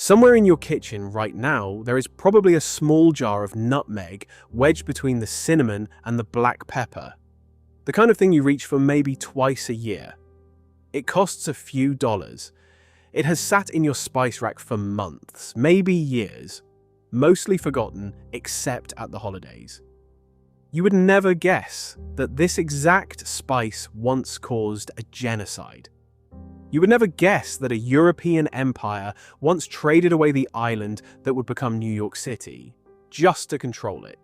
Somewhere in your kitchen right now, there is probably a small jar of nutmeg wedged between the cinnamon and the black pepper. The kind of thing you reach for maybe twice a year. It costs a few dollars. It has sat in your spice rack for months, maybe years, mostly forgotten except at the holidays. You would never guess that this exact spice once caused a genocide. You would never guess that a European empire once traded away the island that would become New York City, just to control it.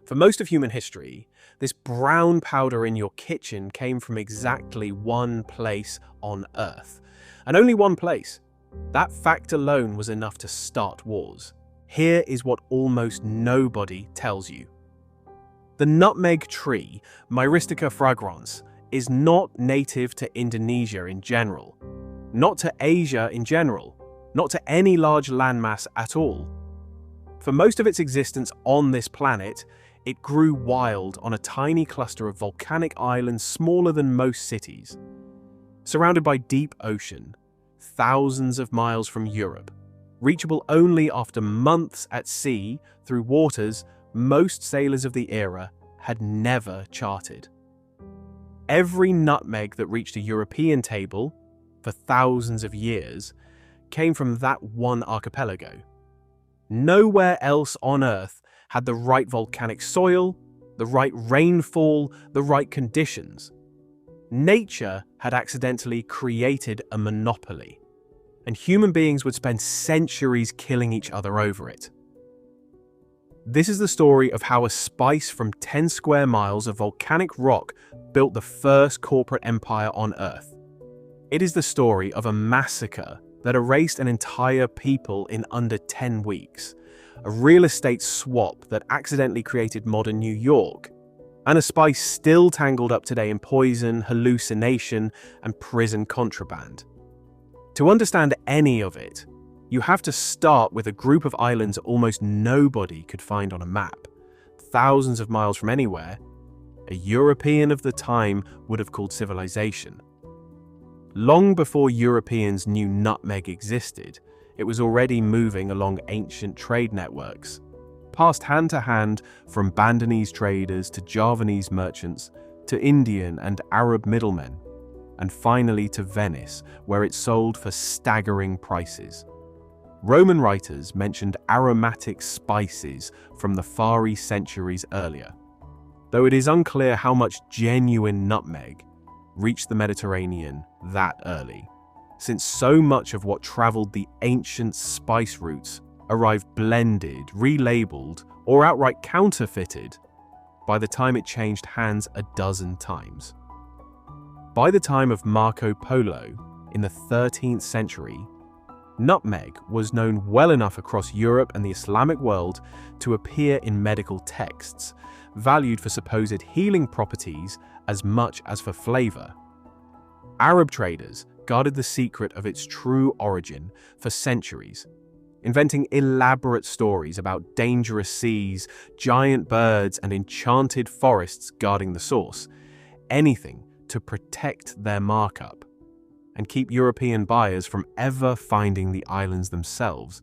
For most of human history, this brown powder in your kitchen came from exactly one place on Earth. And only one place. That fact alone was enough to start wars. Here is what almost nobody tells you. The nutmeg tree, Myristica fragrans, is not native to Indonesia in general, not to Asia in general, not to any large landmass at all. For most of its existence on this planet, it grew wild on a tiny cluster of volcanic islands smaller than most cities, surrounded by deep ocean, thousands of miles from Europe, reachable only after months at sea through waters most sailors of the era had never charted. Every nutmeg that reached a European table, for thousands of years, came from that one archipelago. Nowhere else on Earth had the right volcanic soil, the right rainfall, the right conditions. Nature had accidentally created a monopoly, and human beings would spend centuries killing each other over it. This is the story of how a spice from 10 square miles of volcanic rock built the first corporate empire on Earth. It is the story of a massacre that erased an entire people in under 10 weeks, a real estate swap that accidentally created modern New York, and a spice still tangled up today in poison, hallucination, and prison contraband. To understand any of it, you have to start with a group of islands almost nobody could find on a map, thousands of miles from anywhere a European of the time would have called civilization. Long before Europeans knew nutmeg existed, it was already moving along ancient trade networks, passed hand to hand from Bandanese traders to Javanese merchants to Indian and Arab middlemen, and finally to Venice, where it sold for staggering prices. Roman writers mentioned aromatic spices from the Far East centuries earlier, though it is unclear how much genuine nutmeg reached the Mediterranean that early, since so much of what traveled the ancient spice routes arrived blended, relabeled, or outright counterfeited by the time it changed hands a dozen times. By the time of Marco Polo in the 13th century, nutmeg was known well enough across Europe and the Islamic world to appear in medical texts, valued for supposed healing properties as much as for flavor. Arab traders guarded the secret of its true origin for centuries, inventing elaborate stories about dangerous seas, giant birds, and enchanted forests guarding the source, anything to protect their markup and keep European buyers from ever finding the islands themselves.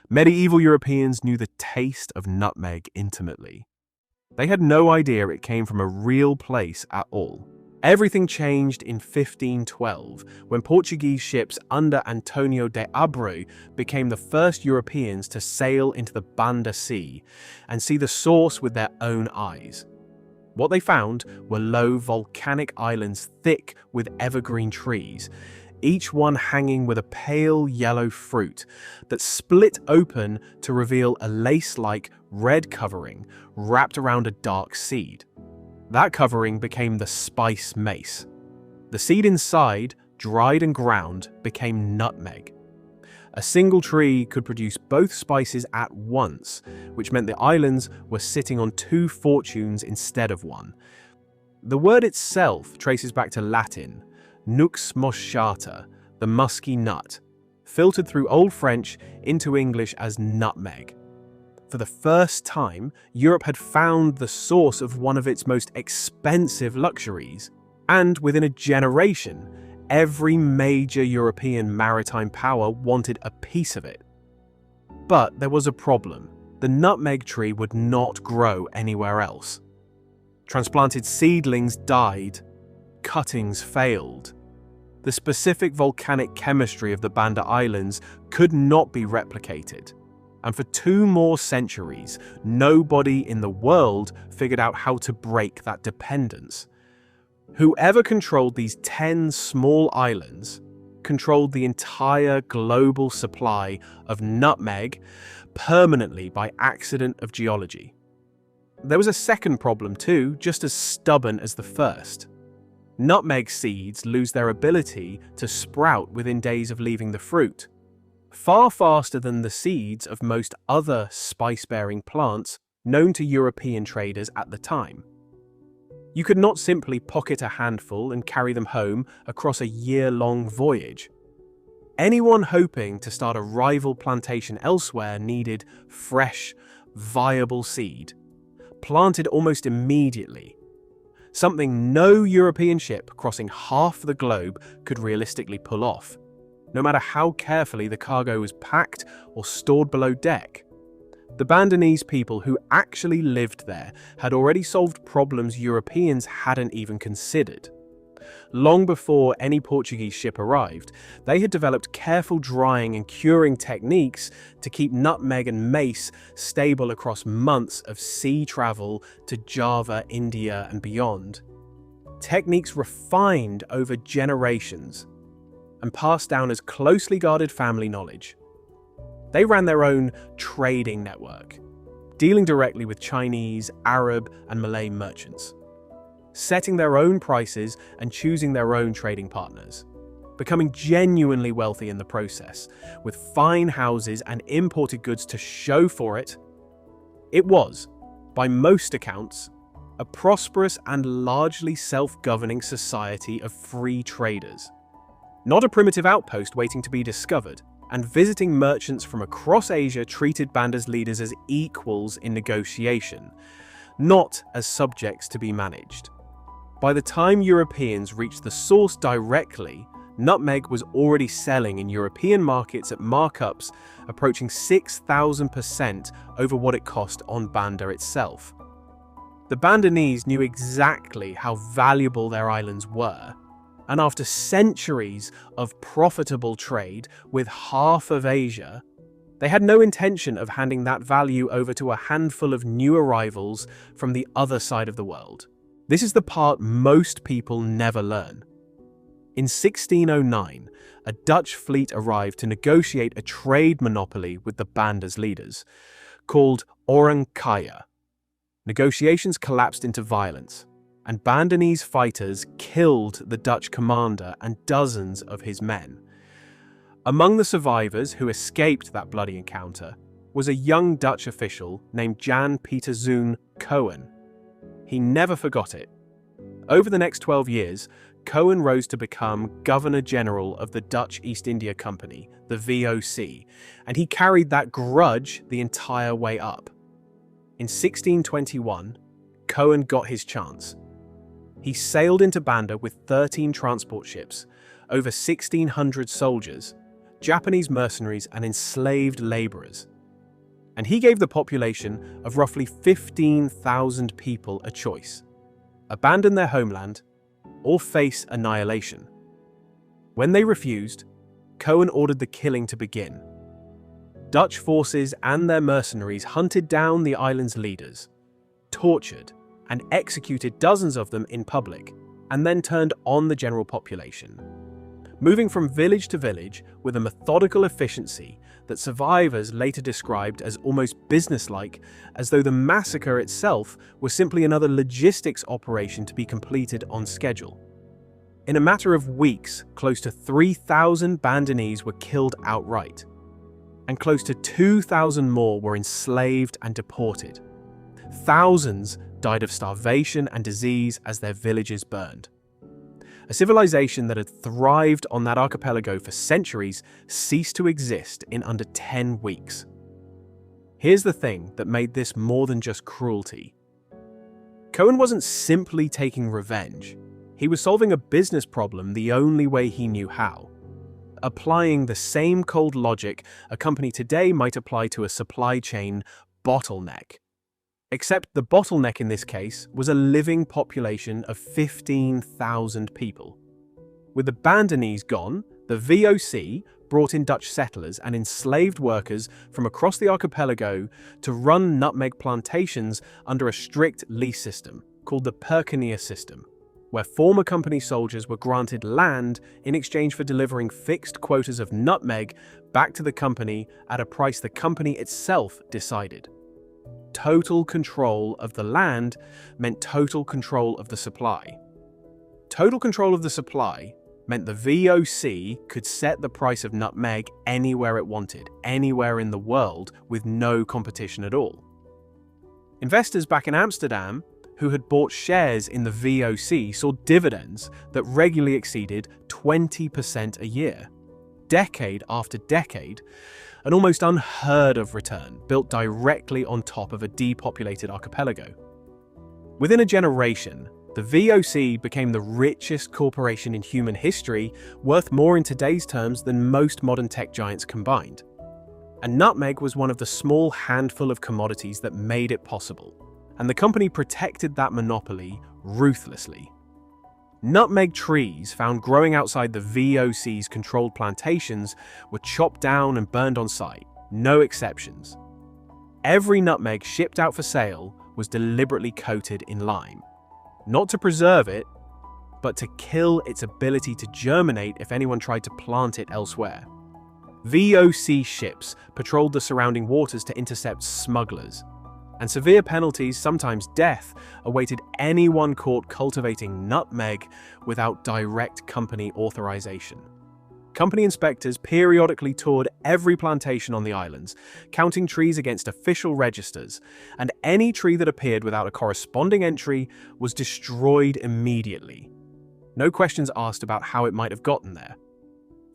Medieval Europeans knew the taste of nutmeg intimately. They had no idea it came from a real place at all. Everything changed in 1512, when Portuguese ships under Antonio de Abreu became the first Europeans to sail into the Banda Sea and see the source with their own eyes. What they found were low volcanic islands thick with evergreen trees, each one hanging with a pale yellow fruit that split open to reveal a lace-like red covering wrapped around a dark seed. That covering became the spice mace. The seed inside, dried and ground, became nutmeg. A single tree could produce both spices at once, which meant the islands were sitting on two fortunes instead of one. The word itself traces back to Latin, nux mosciata, the musky nut, filtered through Old French into English as nutmeg. For the first time, Europe had found the source of one of its most expensive luxuries, and within a generation, Every major European maritime power wanted a piece of it. But there was a problem. The nutmeg tree would not grow anywhere else. Transplanted seedlings died, cuttings failed. The specific volcanic chemistry of the Banda Islands could not be replicated. And for 2 more centuries, nobody in the world figured out how to break that dependence. Whoever controlled these 10 small islands controlled the entire global supply of nutmeg permanently by accident of geology. There was a second problem too, just as stubborn as the first. Nutmeg seeds lose their ability to sprout within days of leaving the fruit, far faster than the seeds of most other spice-bearing plants known to European traders at the time. You could not simply pocket a handful and carry them home across a year-long voyage. Anyone hoping to start a rival plantation elsewhere needed fresh, viable seed, planted almost immediately. Something no European ship crossing half the globe could realistically pull off, no matter how carefully the cargo was packed or stored below deck. The Bandanese people who actually lived there had already solved problems Europeans hadn't even considered. Long before any Portuguese ship arrived, they had developed careful drying and curing techniques to keep nutmeg and mace stable across months of sea travel to Java, India, and beyond. Techniques refined over generations and passed down as closely guarded family knowledge. They ran their own trading network, dealing directly with Chinese, Arab, and Malay merchants, setting their own prices and choosing their own trading partners, becoming genuinely wealthy in the process, with fine houses and imported goods to show for it. It was, by most accounts, a prosperous and largely self-governing society of free traders, not a primitive outpost waiting to be discovered. And visiting merchants from across Asia treated Banda's leaders as equals in negotiation, not as subjects to be managed. By the time Europeans reached the source directly, nutmeg was already selling in European markets at markups approaching 6,000% over what it cost on Banda itself. The Bandanese knew exactly how valuable their islands were, and after centuries of profitable trade with half of Asia, they had no intention of handing that value over to a handful of new arrivals from the other side of the world. This is the part most people never learn. In 1609, a Dutch fleet arrived to negotiate a trade monopoly with the Banda's leaders, called Orang Kaya. Negotiations collapsed into violence, and Bandanese fighters killed the Dutch commander and dozens of his men. Among the survivors who escaped that bloody encounter was a young Dutch official named Jan Pieterszoon Coen. He never forgot it. Over the next 12 years, Coen rose to become Governor-General of the Dutch East India Company, the VOC, and he carried that grudge the entire way up. In 1621, Coen got his chance. He sailed into Banda with 13 transport ships, over 1,600 soldiers, Japanese mercenaries and enslaved laborers. And he gave the population of roughly 15,000 people a choice: abandon their homeland or face annihilation. When they refused, Coen ordered the killing to begin. Dutch forces and their mercenaries hunted down the island's leaders, tortured, and executed dozens of them in public, and then turned on the general population, moving from village to village with a methodical efficiency that survivors later described as almost businesslike, as though the massacre itself was simply another logistics operation to be completed on schedule. In a matter of weeks, close to 3,000 Bandanese were killed outright, and close to 2,000 more were enslaved and deported. Thousands died of starvation and disease as their villages burned. A civilization that had thrived on that archipelago for centuries ceased to exist in under 10 weeks. Here's the thing that made this more than just cruelty. Coen wasn't simply taking revenge. He was solving a business problem the only way he knew how, applying the same cold logic a company today might apply to a supply chain bottleneck. Except the bottleneck in this case was a living population of 15,000 people. With the Bandanese gone, the VOC brought in Dutch settlers and enslaved workers from across the archipelago to run nutmeg plantations under a strict lease system called the Perkinier system, where former company soldiers were granted land in exchange for delivering fixed quotas of nutmeg back to the company at a price the company itself decided. Total control of the land meant total control of the supply. Total control of the supply meant the VOC could set the price of nutmeg anywhere it wanted, anywhere in the world, with no competition at all. Investors back in Amsterdam who had bought shares in the VOC saw dividends that regularly exceeded 20% a year, decade after decade, an almost unheard of return built directly on top of a depopulated archipelago. Within a generation, the VOC became the richest corporation in human history, worth more in today's terms than most modern tech giants combined. And nutmeg was one of the small handful of commodities that made it possible, and the company protected that monopoly ruthlessly. Nutmeg trees found growing outside the VOC's controlled plantations were chopped down and burned on site, no exceptions. Every nutmeg shipped out for sale was deliberately coated in lime, not to preserve it, but to kill its ability to germinate if anyone tried to plant it elsewhere. VOC ships patrolled the surrounding waters to intercept smugglers, and severe penalties, sometimes death, awaited anyone caught cultivating nutmeg without direct company authorization. Company inspectors periodically toured every plantation on the islands, counting trees against official registers, and any tree that appeared without a corresponding entry was destroyed immediately. No questions asked about how it might have gotten there.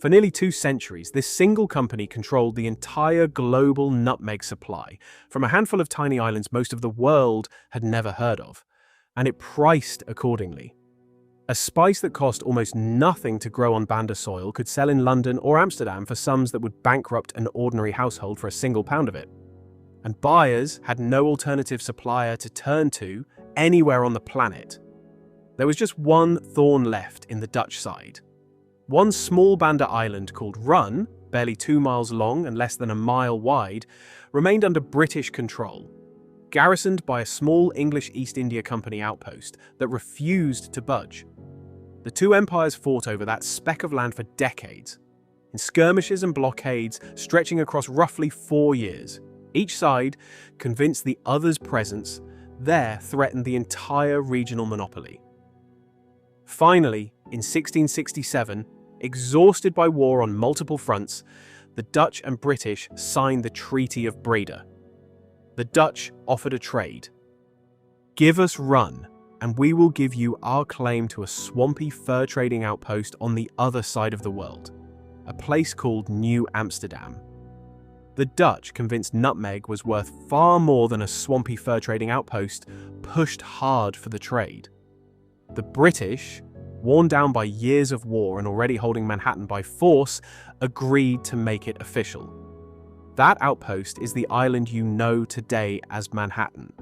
For nearly 2 centuries, this single company controlled the entire global nutmeg supply from a handful of tiny islands most of the world had never heard of, and it priced accordingly. A spice that cost almost nothing to grow on Banda soil could sell in London or Amsterdam for sums that would bankrupt an ordinary household for a single pound of it. And buyers had no alternative supplier to turn to anywhere on the planet. There was just one thorn left in the Dutch side. One small Banda island called Run, barely 2 miles long and less than a mile wide, remained under British control, garrisoned by a small English East India Company outpost that refused to budge. The two empires fought over that speck of land for decades, in skirmishes and blockades stretching across roughly 4 years. Each side, convinced the other's presence there threatened the entire regional monopoly. Finally, in 1667, exhausted by war on multiple fronts, the Dutch and British signed the Treaty of Breda. The Dutch offered a trade. Give us Run, and we will give you our claim to a swampy fur trading outpost on the other side of the world, a place called New Amsterdam. The Dutch, convinced nutmeg was worth far more than a swampy fur trading outpost, pushed hard for the trade. The British, worn down by years of war and already holding Manhattan by force, agreed to make it official. That outpost is the island you know today as Manhattan.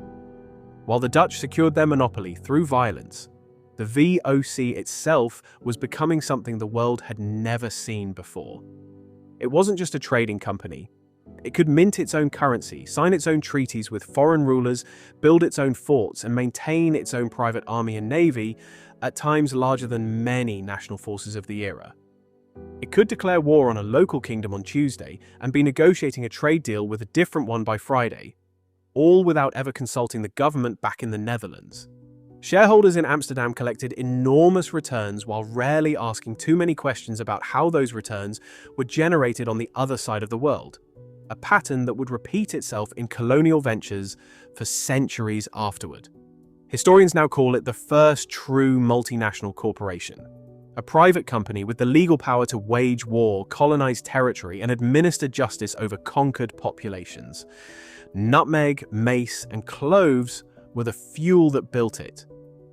While the Dutch secured their monopoly through violence, the VOC itself was becoming something the world had never seen before. It wasn't just a trading company. It could mint its own currency, sign its own treaties with foreign rulers, build its own forts, and maintain its own private army and navy, at times larger than many national forces of the era. It could declare war on a local kingdom on Tuesday and be negotiating a trade deal with a different one by Friday, all without ever consulting the government back in the Netherlands. Shareholders in Amsterdam collected enormous returns while rarely asking too many questions about how those returns were generated on the other side of the world, a pattern that would repeat itself in colonial ventures for centuries afterward. Historians now call it the first true multinational corporation, a private company with the legal power to wage war, colonize territory, and administer justice over conquered populations. Nutmeg, mace, and cloves were the fuel that built it,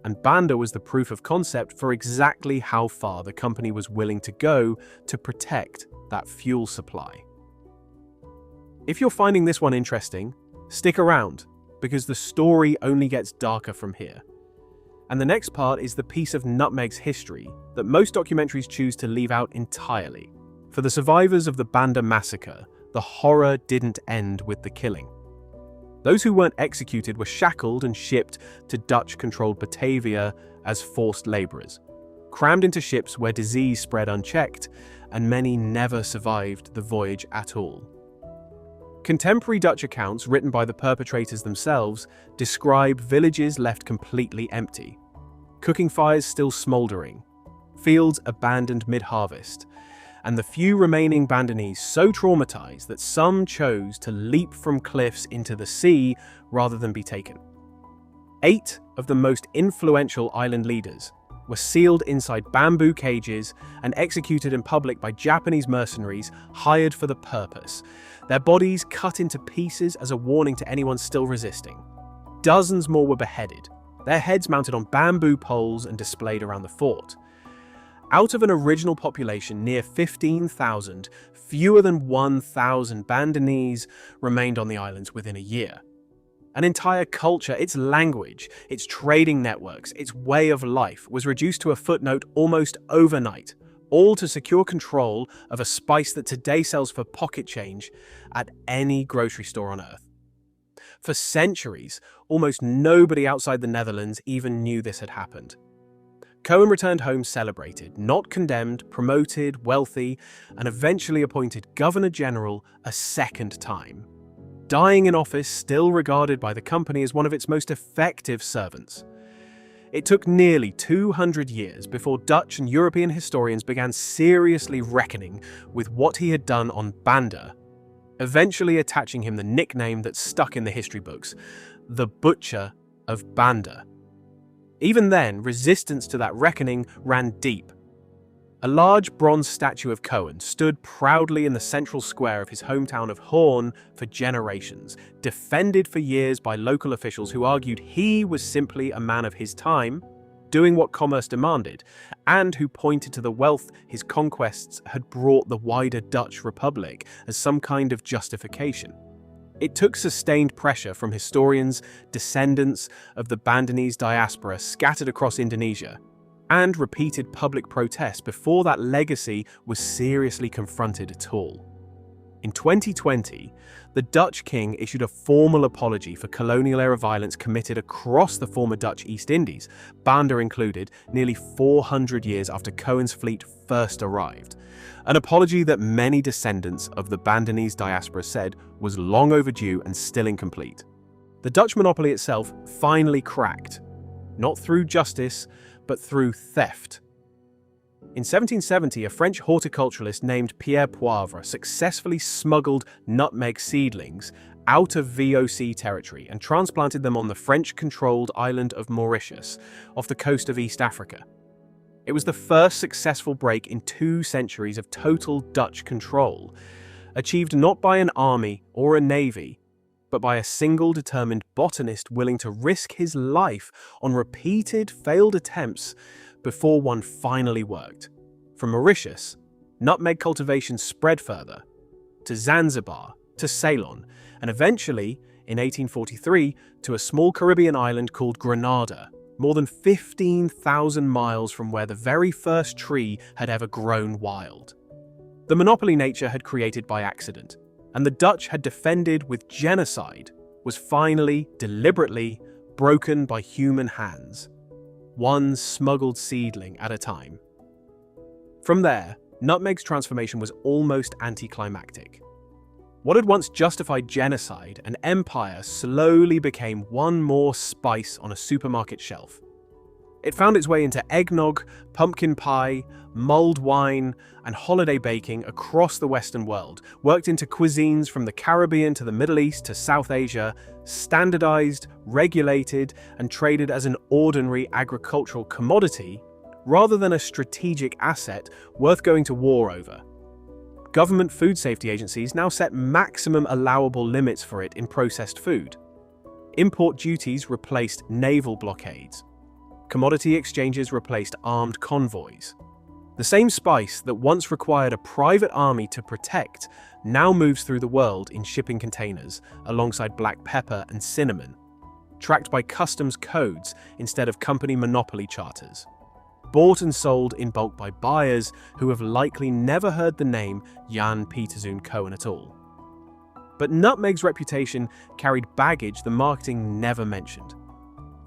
and Banda was the proof of concept for exactly how far the company was willing to go to protect that fuel supply. If you're finding this one interesting, stick around, because the story only gets darker from here. And the next part is the piece of Nutmeg's history that most documentaries choose to leave out entirely. For the survivors of the Banda massacre, the horror didn't end with the killing. Those who weren't executed were shackled and shipped to Dutch-controlled Batavia as forced laborers, crammed into ships where disease spread unchecked, and many never survived the voyage at all. Contemporary Dutch accounts written by the perpetrators themselves describe villages left completely empty, cooking fires still smouldering, fields abandoned mid-harvest, and the few remaining Bandanese so traumatized that some chose to leap from cliffs into the sea rather than be taken. 8 of the most influential island leaders were sealed inside bamboo cages and executed in public by Japanese mercenaries hired for the purpose, their bodies cut into pieces as a warning to anyone still resisting. Dozens more were beheaded, their heads mounted on bamboo poles and displayed around the fort. Out of an original population near 15,000, fewer than 1,000 Bandanese remained on the islands within a year. An entire culture, its language, its trading networks, its way of life was reduced to a footnote almost overnight, all to secure control of a spice that today sells for pocket change at any grocery store on Earth. For centuries, almost nobody outside the Netherlands even knew this had happened. Coen returned home celebrated, not condemned, promoted, wealthy, and eventually appointed Governor-General a second time, dying in office still regarded by the company as one of its most effective servants. It took nearly 200 years before Dutch and European historians began seriously reckoning with what he had done on Banda, eventually attaching him the nickname that stuck in the history books, the Butcher of Banda. Even then, resistance to that reckoning ran deep. A large bronze statue of Coen stood proudly in the central square of his hometown of Hoorn for generations, defended for years by local officials who argued he was simply a man of his time, doing what commerce demanded, and who pointed to the wealth his conquests had brought the wider Dutch Republic as some kind of justification. It took sustained pressure from historians, descendants of the Bandanese diaspora scattered across Indonesia, and repeated public protests before that legacy was seriously confronted at all. In 2020, the Dutch king issued a formal apology for colonial-era violence committed across the former Dutch East Indies, Banda included, nearly 400 years after Coen's fleet first arrived. An apology that many descendants of the Bandanese diaspora said was long overdue and still incomplete. The Dutch monopoly itself finally cracked, not through justice, but through theft. In 1770, a French horticulturalist named Pierre Poivre successfully smuggled nutmeg seedlings out of VOC territory and transplanted them on the French-controlled island of Mauritius, off the coast of East Africa. It was the first successful break in 2 centuries of total Dutch control, achieved not by an army or a navy, but by a single determined botanist willing to risk his life on repeated failed attempts before one finally worked. From Mauritius, nutmeg cultivation spread further, to Zanzibar, to Ceylon, and eventually, in 1843, to a small Caribbean island called Grenada, more than 15,000 miles from where the very first tree had ever grown wild. The monopoly nature had created by accident, and the Dutch had defended with genocide, was finally, deliberately, broken by human hands, one smuggled seedling at a time. From there, nutmeg's transformation was almost anticlimactic. What had once justified genocide and empire slowly became one more spice on a supermarket shelf. It found its way into eggnog, pumpkin pie, mulled wine, and holiday baking across the Western world, worked into cuisines from the Caribbean to the Middle East to South Asia, standardized, regulated, and traded as an ordinary agricultural commodity rather than a strategic asset worth going to war over. Government food safety agencies now set maximum allowable limits for it in processed food. Import duties replaced naval blockades. Commodity exchanges replaced armed convoys. The same spice that once required a private army to protect now moves through the world in shipping containers alongside black pepper and cinnamon, tracked by customs codes instead of company monopoly charters. Bought and sold in bulk by buyers who have likely never heard the name Jan Pieterszoon Coen at all. But nutmeg's reputation carried baggage the marketing never mentioned.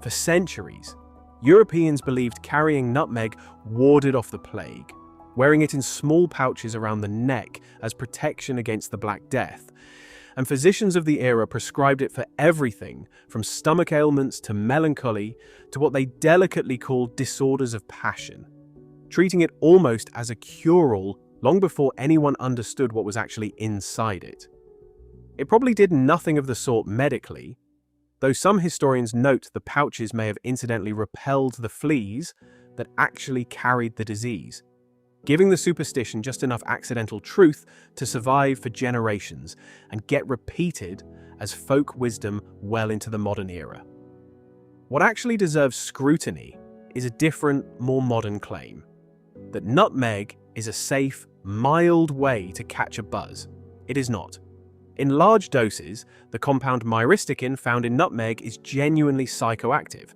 For centuries, Europeans believed carrying nutmeg warded off the plague, wearing it in small pouches around the neck as protection against the Black Death, and physicians of the era prescribed it for everything from stomach ailments to melancholy to what they delicately called disorders of passion, treating it almost as a cure-all long before anyone understood what was actually inside it. It probably did nothing of the sort medically, though some historians note the pouches may have incidentally repelled the fleas that actually carried the disease, giving the superstition just enough accidental truth to survive for generations and get repeated as folk wisdom well into the modern era. What actually deserves scrutiny is a different, more modern claim, that nutmeg is a safe, mild way to catch a buzz. It is not. In large doses, the compound myristicin found in nutmeg is genuinely psychoactive,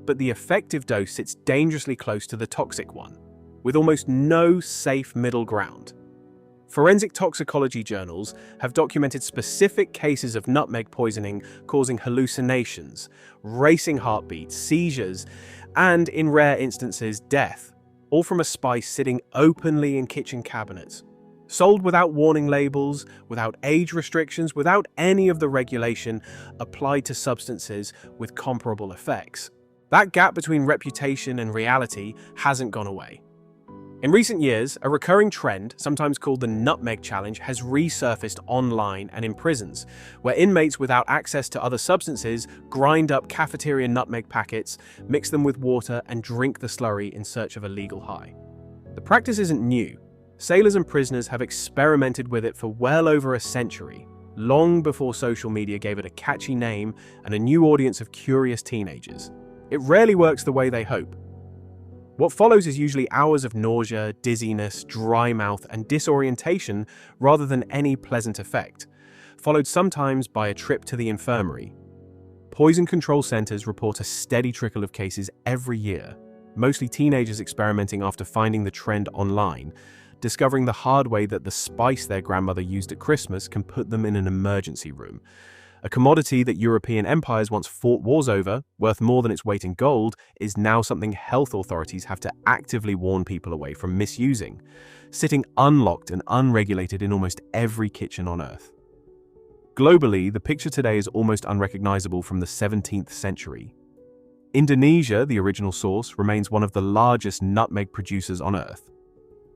but the effective dose sits dangerously close to the toxic one, with almost no safe middle ground. Forensic toxicology journals have documented specific cases of nutmeg poisoning causing hallucinations, racing heartbeats, seizures, and, in rare instances, death, all from a spice sitting openly in kitchen cabinets. Sold without warning labels, without age restrictions, without any of the regulation applied to substances with comparable effects. That gap between reputation and reality hasn't gone away. In recent years, a recurring trend, sometimes called the Nutmeg Challenge, has resurfaced online and in prisons, where inmates without access to other substances grind up cafeteria nutmeg packets, mix them with water, and drink the slurry in search of a legal high. The practice isn't new. Sailors and prisoners have experimented with it for well over a century, long before social media gave it a catchy name and a new audience of curious teenagers. It rarely works the way they hope. What follows is usually hours of nausea, dizziness, dry mouth, and disorientation rather than any pleasant effect, followed sometimes by a trip to the infirmary. Poison control centers report a steady trickle of cases every year, mostly teenagers experimenting after finding the trend online, discovering the hard way that the spice their grandmother used at Christmas can put them in an emergency room. A commodity that European empires once fought wars over, worth more than its weight in gold, is now something health authorities have to actively warn people away from misusing, sitting unlocked and unregulated in almost every kitchen on Earth. Globally, the picture today is almost unrecognizable from the 17th century. Indonesia, the original source, remains one of the largest nutmeg producers on Earth,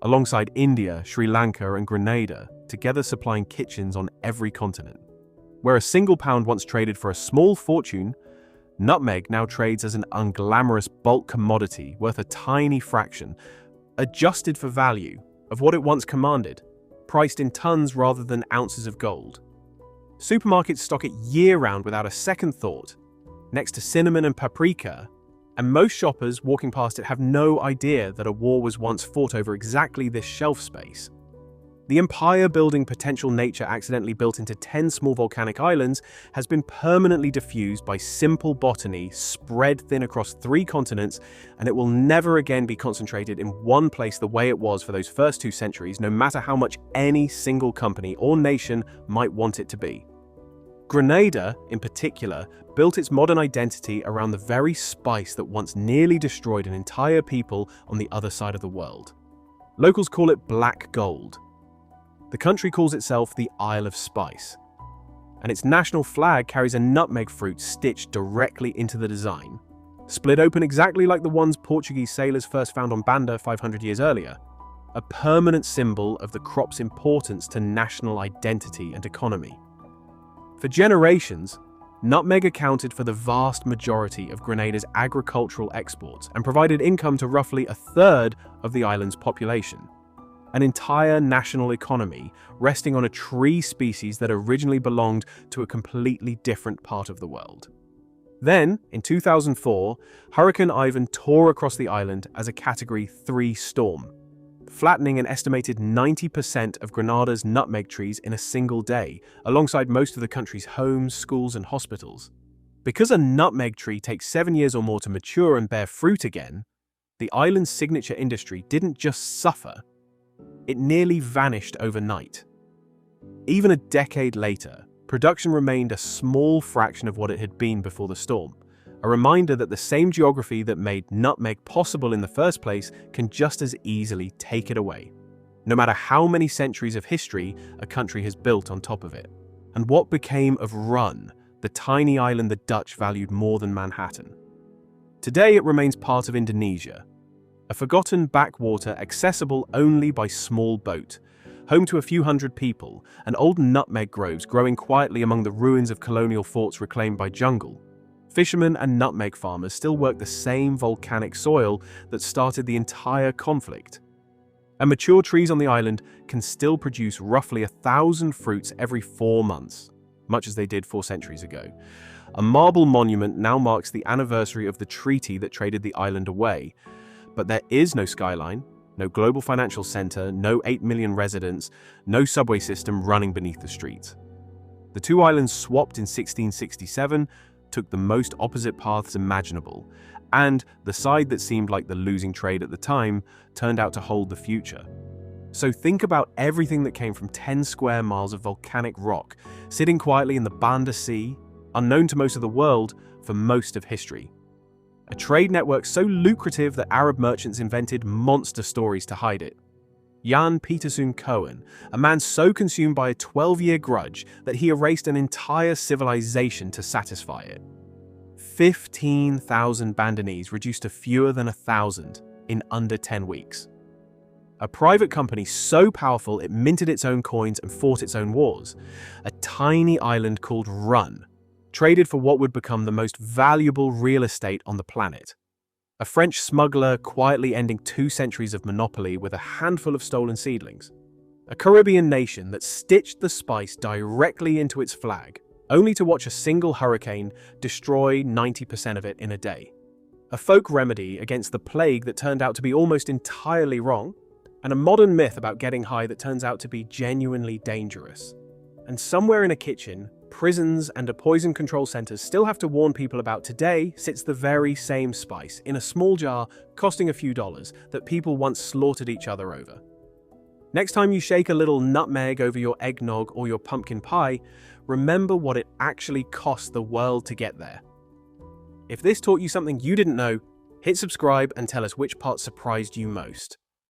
alongside India, Sri Lanka, and Grenada, together supplying kitchens on every continent. Where a single pound once traded for a small fortune, nutmeg now trades as an unglamorous bulk commodity worth a tiny fraction, adjusted for value, of what it once commanded, priced in tons rather than ounces of gold. Supermarkets stock it year-round without a second thought, next to cinnamon and paprika, and most shoppers walking past it have no idea that a war was once fought over exactly this shelf space. The empire-building potential nature accidentally built into 10 small volcanic islands has been permanently diffused by simple botany spread thin across 3 continents, and it will never again be concentrated in one place the way it was for those first 2 centuries, no matter how much any single company or nation might want it to be. Grenada, in particular, built its modern identity around the very spice that once nearly destroyed an entire people on the other side of the world. Locals call it black gold. The country calls itself the Isle of Spice, and its national flag carries a nutmeg fruit stitched directly into the design, split open exactly like the ones Portuguese sailors first found on Banda 500 years earlier, a permanent symbol of the crop's importance to national identity and economy. For generations, nutmeg accounted for the vast majority of Grenada's agricultural exports and provided income to roughly a third of the island's population. An entire national economy resting on a tree species that originally belonged to a completely different part of the world. Then, in 2004, Hurricane Ivan tore across the island as a Category 3 storm, flattening an estimated 90% of Grenada's nutmeg trees in a single day, alongside most of the country's homes, schools, and hospitals. Because a nutmeg tree takes 7 years or more to mature and bear fruit again, the island's signature industry didn't just suffer, it nearly vanished overnight. Even a decade later, production remained a small fraction of what it had been before the storm, a reminder that the same geography that made nutmeg possible in the first place can just as easily take it away, no matter how many centuries of history a country has built on top of it. And what became of Run, the tiny island the Dutch valued more than Manhattan? Today it remains part of Indonesia, a forgotten backwater accessible only by small boat, home to a few hundred people, and old nutmeg groves growing quietly among the ruins of colonial forts reclaimed by jungle. Fishermen and nutmeg farmers still work the same volcanic soil that started the entire conflict. And mature trees on the island can still produce roughly 1,000 fruits every 4 months, much as they did 4 centuries ago. A marble monument now marks the anniversary of the treaty that traded the island away. But there is no skyline, no global financial center, no 8 million residents, no subway system running beneath the streets. The two islands swapped in 1667, took the most opposite paths imaginable, and the side that seemed like the losing trade at the time turned out to hold the future. So think about everything that came from 10 square miles of volcanic rock, sitting quietly in the Banda Sea, unknown to most of the world for most of history. A trade network so lucrative that Arab merchants invented monster stories to hide it. Jan Pieterszoon Coen, a man so consumed by a 12-year grudge that he erased an entire civilization to satisfy it. 15,000 Bandanese reduced to fewer than 1,000 in under 10 weeks. A private company so powerful it minted its own coins and fought its own wars. A tiny island called Run traded for what would become the most valuable real estate on the planet. A French smuggler quietly ending 2 centuries of monopoly with a handful of stolen seedlings. A Caribbean nation that stitched the spice directly into its flag, only to watch a single hurricane destroy 90% of it in a day. A folk remedy against the plague that turned out to be almost entirely wrong, and a modern myth about getting high that turns out to be genuinely dangerous. And somewhere in a kitchen, prisons and poison control centers still have to warn people about today sits the very same spice in a small jar costing a few dollars that people once slaughtered each other over. Next time you shake a little nutmeg over your eggnog or your pumpkin pie, remember what it actually cost the world to get there. If this taught you something you didn't know, hit subscribe and tell us which part surprised you most.